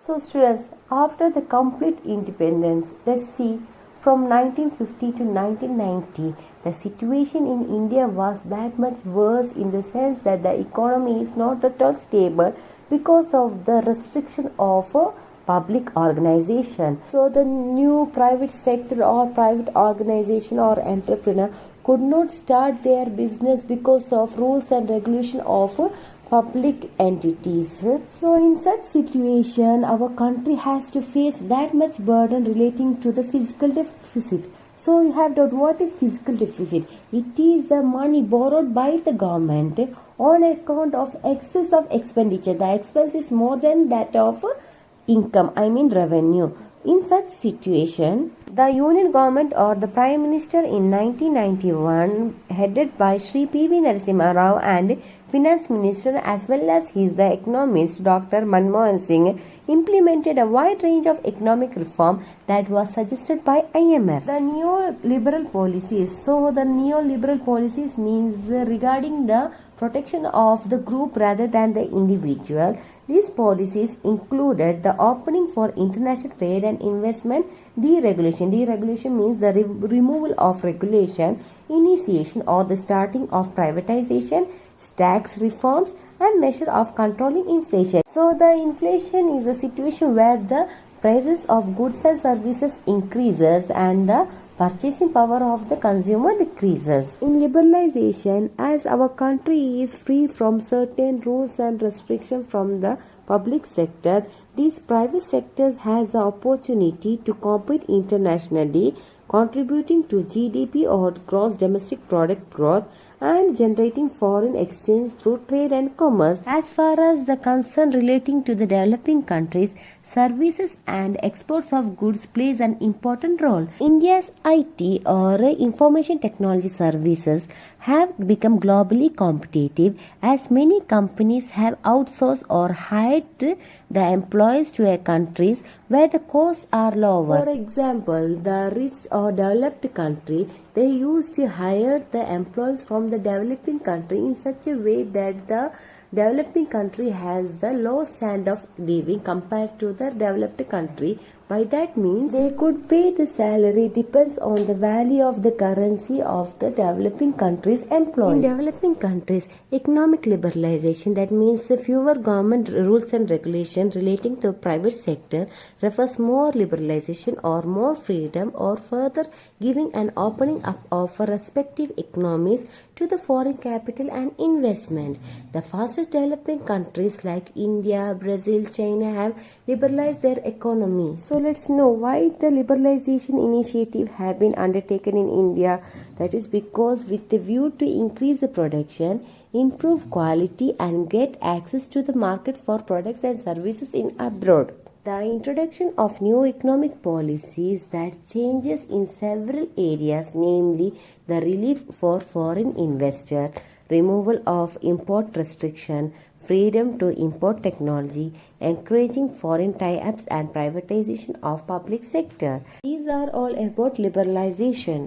So students, after the complete independence, let's see from 1950 to 1990, the situation in India was that much worse in the sense that the economy is not at all stable because of the restriction of public organization. So the new private sector or private organization or entrepreneur could not start their business because of rules and regulation of public entities. So in such situation, our country has to face that much burden relating to the fiscal deficit. So you have doubt what is fiscal deficit? It is the money borrowed by the government on account of excess of expenditure. The expense is more than that of income, revenue. In such situation, the Union government or the Prime Minister in 1991, headed by Sri P.V. Narasimha Rao, and Finance Minister as well as his the economist Dr. Manmohan Singh, implemented a wide range of economic reform that was suggested by IMF. The neoliberal policies. So the neoliberal policies means regarding the protection of the group rather than the individual. These policies included the opening for international trade and investment, deregulation. Deregulation means the removal of regulation, initiation or the starting of privatization, tax reforms, and measure of controlling inflation. So the inflation is a situation where the prices of goods and services increases and the purchasing power of the consumer decreases. In liberalization, as our country is free from certain rules and restrictions from the public sector, these private sectors has the opportunity to compete internationally, contributing to GDP or gross domestic product growth and generating foreign exchange through trade and commerce. As far as the concern relating to the developing countries, services and exports of goods plays an important role. India's IT or information technology services have become globally competitive as many companies have outsourced or hired the employees to countries where the costs are lower. For example, the rich or developed country, they used to hire the employees from the developing country in such a way that the developing country has the low standard of living compared to the developed country. By that means, they could pay the salary depends on the value of the currency of the developing country's employees. In developing countries, economic liberalization, that means fewer government rules and regulations relating to the private sector, refers more liberalization or more freedom or further giving an opening up of respective economies to the foreign capital and investment. The fastest developing countries like India, Brazil, China have liberalized their economy. So let's know why the liberalization initiative have been undertaken in India. That is because with the view to increase the production, improve quality and get access to the market for products and services in abroad. The introduction of new economic policies that changes in several areas, namely the relief for foreign investor, removal of import restriction, freedom to import technology, encouraging foreign tie-ups and privatization of public sector. These are all about liberalization.